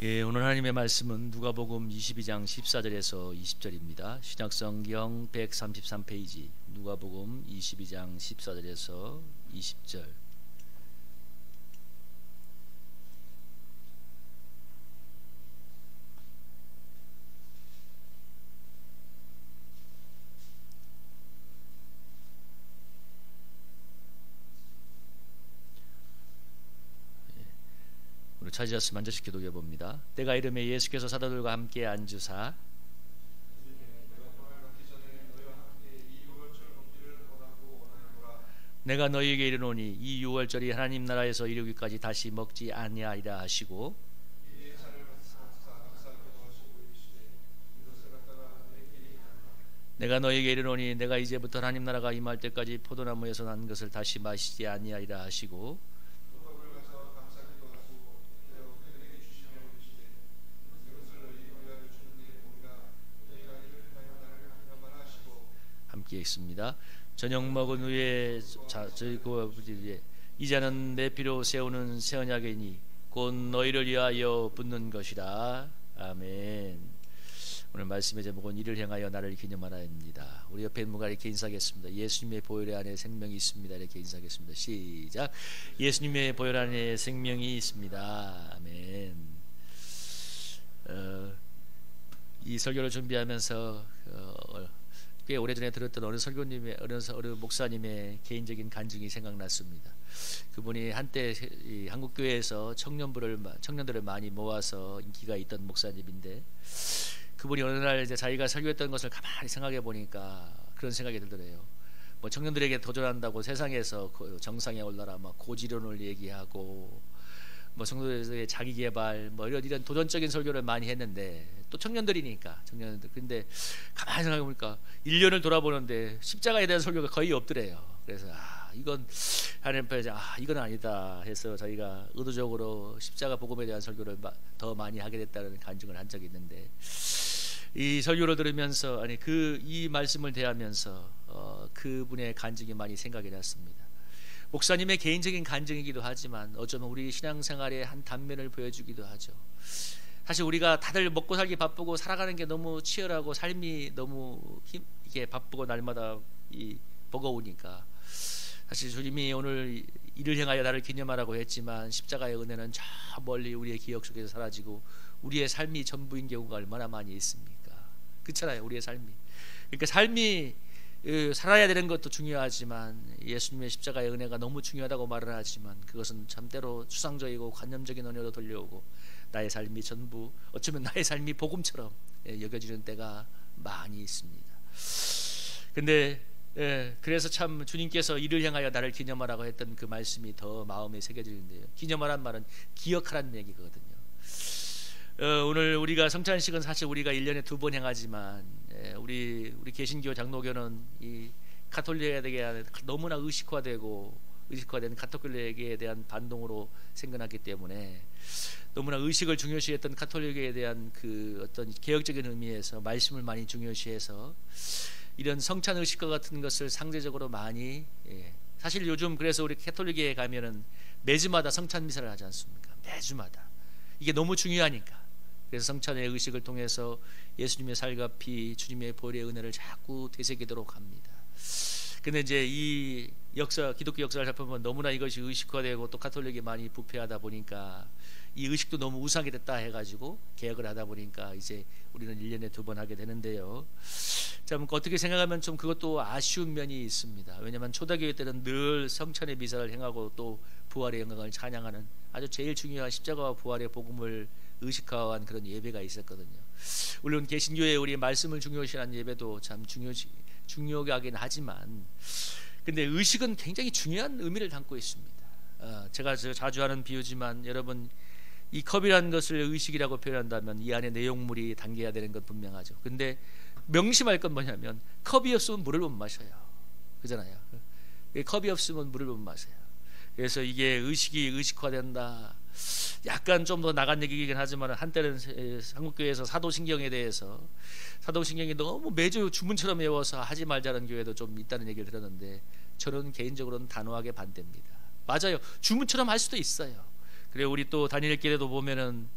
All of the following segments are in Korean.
예, 오늘 하나님의 말씀은 누가복음 22장 14절에서 20절입니다. 신약성경 133페이지 누가복음 22장 14절에서 20절. 찾으셨으면 한 절씩 기도해 봅니다. 때가 이르매 예수께서 사도들과 함께 앉으사 내가 너희에게 이르노니 이 유월절이 하나님 나라에서 이르기까지 다시 먹지 아니하리라 하시고 내가 너희에게 이르노니 내가 이제부터 하나님 나라가 임할 때까지 포도나무에서 난 것을 다시 마시지 아니하리라 하시고 함께 있습니다. 저녁 먹은 후에 저희 이제는 내 피로 세우는 새 언약이니 곧 너희를 위하여 붓는 것이라. 아멘. 오늘 말씀의 제목은 이를 향하여 나를 기념하라입니다. 우리 옆에 누가 이렇게 인사하겠습니다. 예수님의 보혈 안에 생명이 있습니다. 이렇게 인사하겠습니다. 시작. 예수님의 보혈 안에 생명이 있습니다. 아멘. 이 설교를 준비하면서 꽤 오래전에 들었던 어느 설교님의 어느 목사님의 개인적인 간증이 생각났습니다. 그분이 한때 한국 교회에서 청년들을 많이 모아서 인기가 있던 목사님인데, 그분이 어느 날 이제 자기가 설교했던 것을 가만히 생각해 보니까 그런 생각이 들더래요. 뭐 청년들에게 도전한다고 세상에서 정상에 올라라 막 고지론을 얘기하고 뭐 성도들의 자기 개발 뭐 이런 도전적인 설교를 많이 했는데, 또 청년들이니까 청년들. 근데 가만히 생각해 보니까 1년을 돌아보는데 십자가에 대한 설교가 거의 없더래요. 그래서 이건 하나님 앞에 이건 아니다 해서 자기가 의도적으로 십자가 복음에 대한 설교를 더 많이 하게 됐다는 간증을 한 적이 있는데, 이 설교를 들으면서 이 말씀을 대하면서 그분의 간증이 많이 생각이 났습니다. 목사님의 개인적인 간증이기도 하지만 어쩌면 우리 신앙생활의 한 단면을 보여주기도 하죠. 사실 우리가 다들 먹고 살기 바쁘고 살아가는 게 너무 치열하고 삶이 너무 이게 바쁘고 날마다 버거우니까, 사실 주님이 오늘 이를 향하여 나를 기념하라고 했지만 십자가의 은혜는 저 멀리 우리의 기억 속에서 사라지고 우리의 삶이 전부인 경우가 얼마나 많이 있습니까? 그렇잖아요. 우리의 삶이. 그러니까 삶이 살아야 되는 것도 중요하지만 예수님의 십자가의 은혜가 너무 중요하다고 말을 하지만, 그것은 참때로 추상적이고 관념적인 은혜로 들려오고 나의 삶이 전부, 어쩌면 나의 삶이 복음처럼 여겨지는 때가 많이 있습니다. 근데 그래서 참 주님께서 이를 향하여 나를 기념하라고 했던 그 말씀이 더 마음에 새겨지는데요. 기념하란 말은 기억하라는 얘기거든요. 오늘 우리가 성찬식은 사실 우리가 1년에 2번 행하지만 우리 개신교 장로교는 이 가톨릭에 너무나 의식화된 가톨릭에 대한 반동으로 생겨났기 때문에, 너무나 의식을 중요시했던 가톨릭에 대한 그 어떤 개혁적인 의미에서 말씀을 많이 중요시해서 이런 성찬 의식과 같은 것을 상대적으로 많이 사실 요즘 그래서 우리 가톨릭에 가면은 매주마다 성찬 미사를 하지 않습니까? 매주마다. 이게 너무 중요하니까. 그래서 성찬의 의식을 통해서 예수님의 살과 피, 주님의 보혈의 은혜를 자꾸 되새기도록 합니다. 근데 이제 이 기독교 역사를 살펴보면 너무나 이것이 의식화되고 또 가톨릭이 많이 부패하다 보니까 이 의식도 너무 우상이 됐다 해가지고 개혁을 하다 보니까 이제 우리는 1년에 2번 하게 되는데요. 자, 어떻게 생각하면 좀 그것도 아쉬운 면이 있습니다. 왜냐하면 초대교회 때는 늘 성찬의 미사를 행하고 또 부활의 영광을 찬양하는 아주 제일 중요한 십자가와 부활의 복음을 의식화한 그런 예배가 있었거든요. 물론 개신교의 우리 말씀을 중요시하는 예배도 참 중요하긴 하지만, 근데 의식은 굉장히 중요한 의미를 담고 있습니다. 제가 자주 하는 비유지만, 여러분 이 컵이라는 것을 의식이라고 표현한다면 이 안에 내용물이 담겨야 되는 건 분명하죠. 근데 명심할 건 뭐냐면 컵이 없으면 물을 못 마셔요. 그잖아요. 컵이 없으면 물을 못 마셔요. 그래서 이게 의식화된다. 약간 좀 더 나간 얘기이긴 하지만, 한때는 한국교회에서 사도신경에 대해서 사도신경이 너무 매주 주문처럼 외워서 하지 말자는 교회도 좀 있다는 얘기를 들었는데, 저는 개인적으로는 단호하게 반대입니다. 맞아요. 주문처럼 할 수도 있어요. 그래 우리 또 다니엘길에도 보면은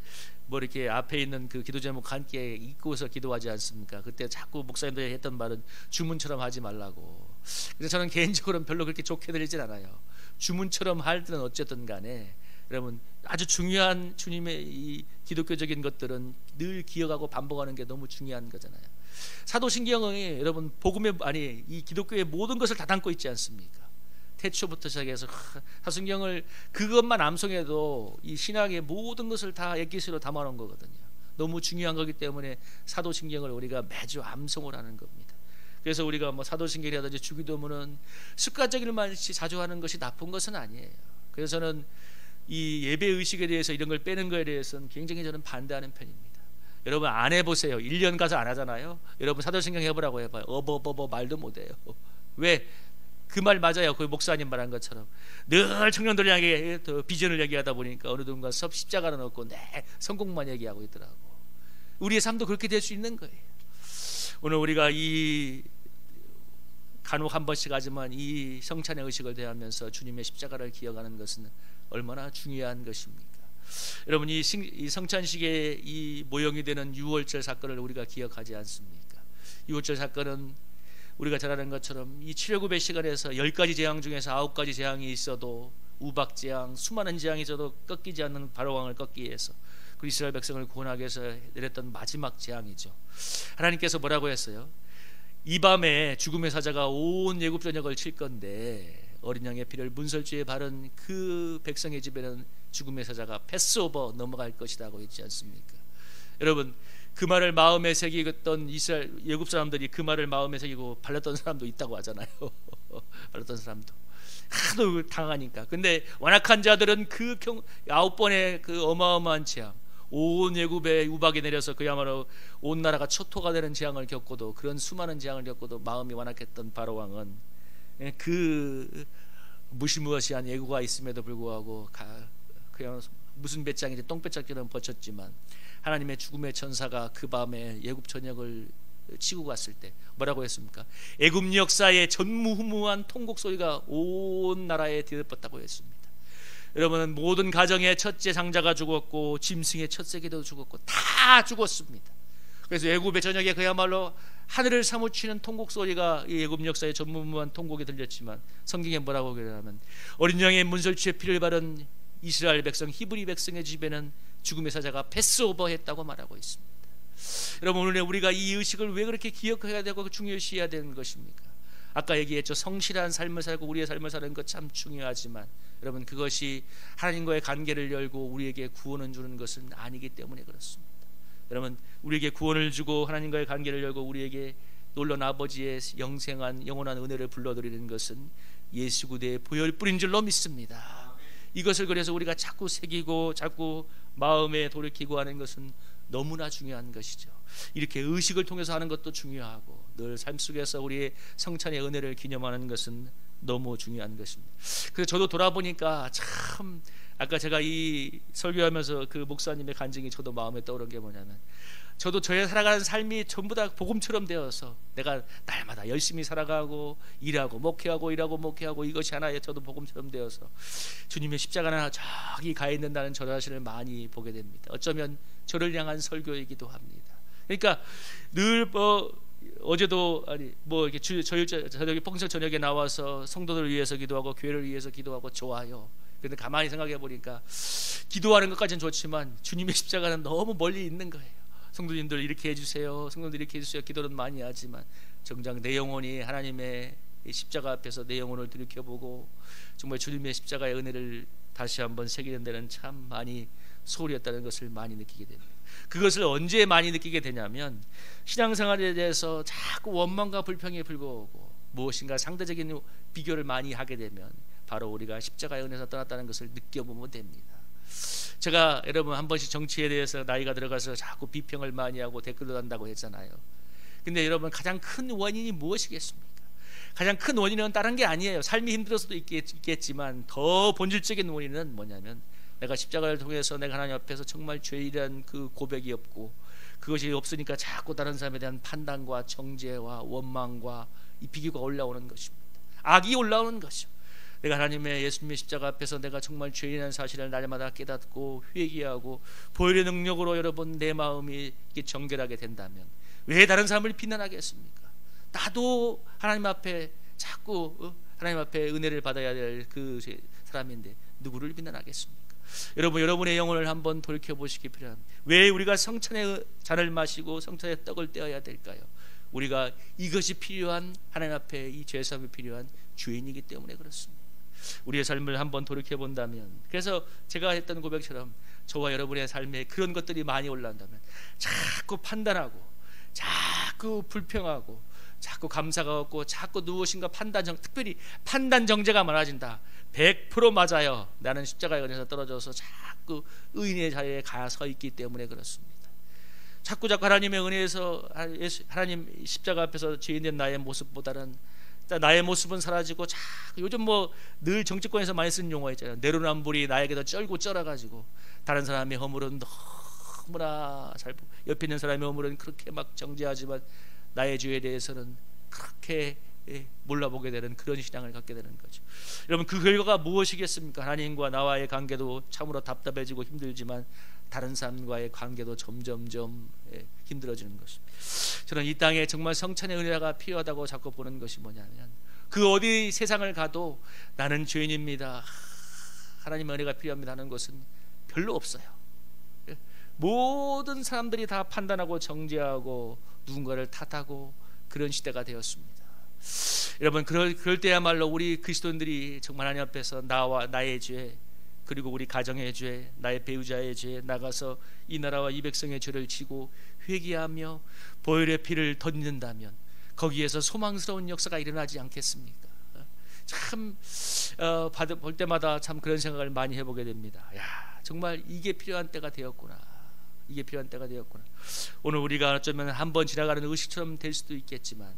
뭐 이렇게 앞에 있는 그 기도 제목 함께 읽고서 기도하지 않습니까? 그때 자꾸 목사님들이 했던 말은 주문처럼 하지 말라고. 그래서 저는 개인적으로는 별로 그렇게 좋게 들리진 않아요. 주문처럼 할 때는 어쨌든 간에 여러분 아주 중요한 주님의 이 기독교적인 것들은 늘 기억하고 반복하는 게 너무 중요한 거잖아요. 사도신경이 여러분 복음의 아니 이 기독교의 모든 것을 다 담고 있지 않습니까? 태초부터 시작해서 사도신경을 그것만 암송해도 이 신학의 모든 것을 다 엑기스로 담아놓은 거거든요. 너무 중요한 거기 때문에 사도신경을 우리가 매주 암송을 하는 겁니다. 그래서 우리가 뭐 사도신경이라든지 주기도문은 습관적인 말씩 자주 하는 것이 나쁜 것은 아니에요. 그래서 저는 이 예배 의식에 대해서 이런 걸 빼는 거에 대해서는 굉장히 저는 반대하는 편입니다. 여러분 안 해보세요. 1년 가서 안 하잖아요. 여러분 사도신경 해보라고 해봐요. 말도 못해요. 왜? 그 말 맞아요. 그 목사님 말한 것처럼 늘 청년들 향해 비전을 얘기하다 보니까 어느 누군가 십자가를 넣고 성공만 얘기하고 있더라고. 우리의 삶도 그렇게 될 수 있는 거예요. 오늘 우리가 이 간혹 한 번씩 하지만 이 성찬의 의식을 대하면서 주님의 십자가를 기억하는 것은 얼마나 중요한 것입니까? 여러분 이 성찬식의 이 모형이 되는 유월절 사건을 우리가 기억하지 않습니까? 유월절 사건은 우리가 잘 아는 것처럼 이 출애굽의 시간에서 10가지 재앙 중에서 9가지 재앙이 있어도 우박 재앙, 수많은 재앙이 있어도 꺾이지 않는 바로왕을 꺾기 위해서 그 이스라엘 백성을 구원하기 위해서 내렸던 마지막 재앙이죠. 하나님께서 뭐라고 했어요? 이 밤에 죽음의 사자가 온 애굽 전역을 칠 건데 어린 양의 피를 문설주에 바른 그 백성의 집에는 죽음의 사자가 패스오버 넘어갈 것이라고 했지 않습니까? 여러분 그 말을 마음에 새기던 이스라엘 애굽 사람들이 그 말을 마음에 새기고 발랐던 사람도 있다고 하잖아요. 발랐던 사람도 하도 당하니까. 근데 완악한 자들은 그 9번의 그 어마어마한 재앙, 온 애굽에 우박이 내려서 그야말로 온 나라가 초토가 되는 재앙을 겪고도, 그런 수많은 재앙을 겪고도 마음이 완악했던 바로왕은 그 무시무시한 예고가 있음에도 불구하고 그냥 무슨 배짱인지 똥배짱처럼 버텼지만 하나님의 죽음의 천사가 그 밤에 애굽 전역을 치고 갔을 때 뭐라고 했습니까? 애굽 역사의 전무후무한 통곡 소리가 온 나라에 들렸다고 했습니다. 여러분은 모든 가정의 첫째 장자가 죽었고 짐승의 첫 새끼도 죽었고 다 죽었습니다. 그래서 애굽의 전역에 그야말로 하늘을 사무치는 통곡 소리가 이 애굽 역사의 전무후무한 통곡이 들렸지만 성경에 뭐라고 그러냐면 어린 양의 문설주에 피를 바른 이스라엘 백성 히브리 백성의 집에는 죽음의 사자가 패스오버 했다고 말하고 있습니다. 여러분 오늘 우리가 이 의식을 왜 그렇게 기억해야 되고 중요시해야 되는 것입니까? 아까 얘기했죠. 성실한 삶을 살고 우리의 삶을 사는 것 참 중요하지만 여러분 그것이 하나님과의 관계를 열고 우리에게 구원을 주는 것은 아니기 때문에 그렇습니다. 여러분 우리에게 구원을 주고 하나님과의 관계를 열고 우리에게 놀라운 아버지의 영생한 영원한 은혜를 불러드리는 것은 예수 그대의 보혈 뿌린 줄로 믿습니다. 이것을 그래서 우리가 자꾸 새기고 자꾸 마음에 돌이키고 하는 것은 너무나 중요한 것이죠. 이렇게 의식을 통해서 하는 것도 중요하고 늘 삶 속에서 우리의 성찬의 은혜를 기념하는 것은 너무 중요한 것입니다. 그래서 저도 돌아보니까 참 아까 제가 이 설교하면서 그 목사님의 간증이 저도 마음에 떠오른 게 뭐냐면 저도 저의 살아가는 삶이 전부 다 복음처럼 되어서 내가 날마다 열심히 살아가고 일하고 목회하고 일하고 목회하고 이것이 하나의 저도 복음처럼 되어서 주님의 십자가나 저기 가 있는다는 저 자신을 많이 보게 됩니다. 어쩌면 저를 향한 설교이기도 합니다. 그러니까 늘 어제도 아니 뭐 이렇게 저녁에 평소 저녁에 나와서 성도들을 위해서 기도하고 교회를 위해서 기도하고 좋아요. 근데 가만히 생각해 보니까 기도하는 것까지는 좋지만 주님의 십자가는 너무 멀리 있는 거예요. 성도님들 이렇게 해주세요, 성도님들 이렇게 해주세요 기도는 많이 하지만 정작 내 영혼이 하나님의 십자가 앞에서 내 영혼을 들이켜보고 정말 주님의 십자가의 은혜를 다시 한번 새기는 데는 참 많이 소홀히 했다는 것을 많이 느끼게 됩니다. 그것을 언제 많이 느끼게 되냐면 신앙생활에 대해서 자꾸 원망과 불평이 불고오고 무엇인가 상대적인 비교를 많이 하게 되면 바로 우리가 십자가의 은혜에서 떠났다는 것을 느껴보면 됩니다. 제가 여러분 한 번씩 정치에 대해서 나이가 들어가서 자꾸 비평을 많이 하고 댓글도 단다고 했잖아요. 근데 여러분 가장 큰 원인이 무엇이겠습니까? 가장 큰 원인은 다른 게 아니에요. 삶이 힘들어서도 있겠지만 더 본질적인 원인은 뭐냐면 내가 십자가를 통해서 내가 하나님 앞에서 정말 죄인이라는 그 고백이 없고 그것이 없으니까 자꾸 다른 사람에 대한 판단과 정죄와 원망과 이 비교가 올라오는 것입니다. 악이 올라오는 것이죠. 내가 하나님의 예수님의 십자가 앞에서 내가 정말 죄인이라는 사실을 날마다 깨닫고 회개하고 보혈의 능력으로 여러분 내 마음이 이렇게 정결하게 된다면 왜 다른 사람을 비난하겠습니까? 나도 하나님 앞에 자꾸 하나님 앞에 은혜를 받아야 될 그 사람인데 누구를 비난하겠습니까? 여러분, 여러분의 영혼을 한번 돌이켜보시기 필요합니다. 왜 우리가 성찬의 잔을 마시고 성찬의 떡을 떼어야 될까요? 우리가 이것이 필요한, 하나님 앞에 이 죄사함이 필요한 죄인이기 때문에 그렇습니다. 우리의 삶을 한번 돌이켜본다면, 그래서 제가 했던 고백처럼 저와 여러분의 삶에 그런 것들이 많이 올라온다면 자꾸 판단하고 자꾸 불평하고 자꾸 감사가 없고 자꾸 무엇인가 특별히 판단 정죄가 많아진다. 100% 맞아요. 나는 십자가의 은혜에서 떨어져서 자꾸 의인의 자리에 가 서 있기 때문에 그렇습니다. 자꾸 하나님의 은혜에서, 하나님 십자가 앞에서 죄인된 나의 모습보다는 나의 모습은 사라지고 요즘 늘 정치권에서 많이 쓰는 용어 있잖아요. 내로남불이 나에게도 쩔고 쩔어가지고 다른 사람의 허물은 너무나 옆에 있는 사람의 허물은 그렇게 막 정죄하지만 나의 죄에 대해서는 그렇게 몰라보게 되는 그런 신앙을 갖게 되는 거죠. 여러분, 그 결과가 무엇이겠습니까? 하나님과 나와의 관계도 참으로 답답해지고 힘들지만 다른 사람과의 관계도 점점점 힘들어지는 것입니다. 저는 이 땅에 정말 성찬의 은혜가 필요하다고 자꾸 보는 것이 뭐냐면, 그 어디 세상을 가도 나는 죄인입니다, 하나님의 은혜가 필요합니다 하는 것은 별로 없어요. 모든 사람들이 다 판단하고 정죄하고 누군가를 탓하고 그런 시대가 되었습니다. 여러분, 그럴 때야말로 우리 그리스도인들이 정말 하나님 앞에서 나의 죄, 그리고 우리 가정의 죄, 나의 배우자의 죄 나가서 이 나라와 이 백성의 죄를 지고 회개하며 보혈의 피를 던진다면 거기에서 소망스러운 역사가 일어나지 않겠습니까? 참 볼 때마다 참 그런 생각을 많이 해보게 됩니다. 야, 정말 이게 필요한 때가 되었구나. 이게 필요한 때가 되었구나. 오늘 우리가 어쩌면 한번 지나가는 의식처럼 될 수도 있겠지만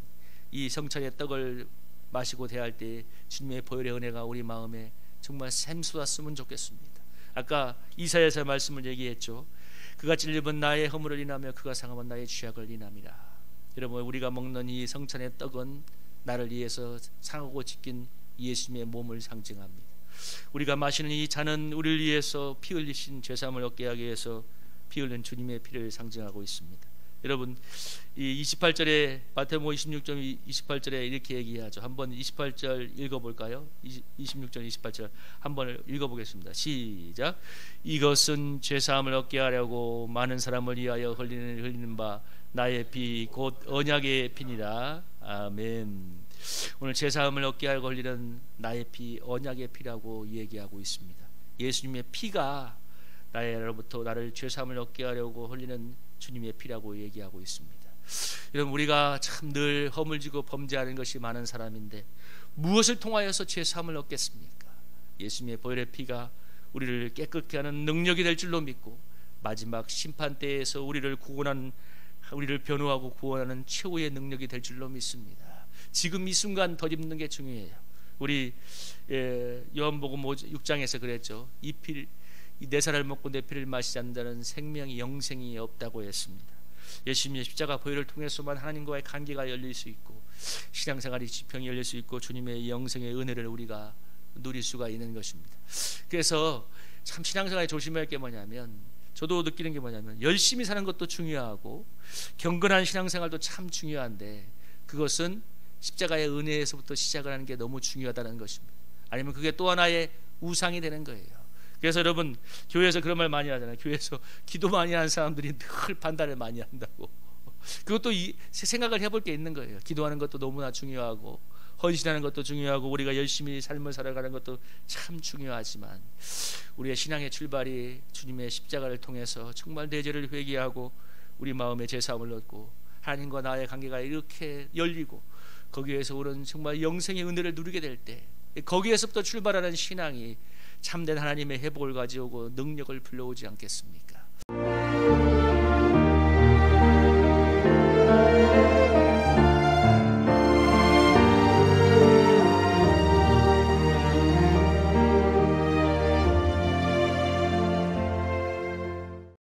이 성찬의 떡을 마시고 대할 때 주님의 보혈의 은혜가 우리 마음에 정말 샘솟았으면 좋겠습니다. 아까 이사야서 말씀을 얘기했죠. 그가 찔림은 나의 허물을 인하며 그가 상함은 나의 죄악을 인함이라. 여러분, 우리가 먹는 이 성찬의 떡은 나를 위해서 상하고 찢긴 예수님의 몸을 상징합니다. 우리가 마시는 이 잔은 우리를 위해서 피 흘리신 죄사함을 얻게 하기 위해서 피 흘린 주님의 피를 상징하고 있습니다. 여러분, 이 28절에 마태복음 26장 28절에 이렇게 얘기하죠. 한번 28절 읽어볼까요? 26절 28절 한번 읽어보겠습니다. 시작. 이것은 죄사함을 얻게 하려고 많은 사람을 위하여 흘리는 바 나의 피 곧 언약의 피니라. 아멘. 오늘 죄사함을 얻게 하려고 흘리는 나의 피, 언약의 피라고 얘기하고 있습니다. 예수님의 피가 나로부터 나를 죄사함을 얻게 하려고 흘리는 주님의 피라고 얘기하고 있습니다. 여러분, 우리가 참 늘 허물지고 범죄하는 것이 많은 사람인데 무엇을 통하여서 죄사함을 얻겠습니까? 예수님의 보혈의 피가 우리를 깨끗게 하는 능력이 될 줄로 믿고 마지막 심판 때에서 우리를 변호하고 구원하는 최후의 능력이 될 줄로 믿습니다. 지금 이 순간 덧입는 게 중요해요. 우리 요한복음 6장에서 그랬죠. 내 살을 먹고 내 피를 마시지 않는 자는 생명이 영생이 없다고 했습니다. 예수님의 십자가 보혈을 통해서만 하나님과의 관계가 열릴 수 있고 신앙생활의 지평이 열릴 수 있고 주님의 영생의 은혜를 우리가 누릴 수가 있는 것입니다. 그래서 참 신앙생활에 조심해야 할 게 뭐냐면, 저도 느끼는 게 뭐냐면, 열심히 사는 것도 중요하고 경건한 신앙생활도 참 중요한데 그것은 십자가의 은혜에서부터 시작을 하는 게 너무 중요하다는 것입니다. 아니면 그게 또 하나의 우상이 되는 거예요. 그래서 여러분, 교회에서 그런 말 많이 하잖아요. 교회에서 기도 많이 하는 사람들이 늘 판단을 많이 한다고. 그것도 생각을 해볼 게 있는 거예요. 기도하는 것도 너무나 중요하고 헌신하는 것도 중요하고 우리가 열심히 삶을 살아가는 것도 참 중요하지만 우리의 신앙의 출발이 주님의 십자가를 통해서 정말 내 죄를 회개하고 우리 마음의 죄사함을 얻고 하나님과 나의 관계가 이렇게 열리고 거기에서 오는 정말 영생의 은혜를 누리게 될 때, 거기에서부터 출발하는 신앙이 참된 하나님의 회복을 가져오고 능력을 불러오지 않겠습니까?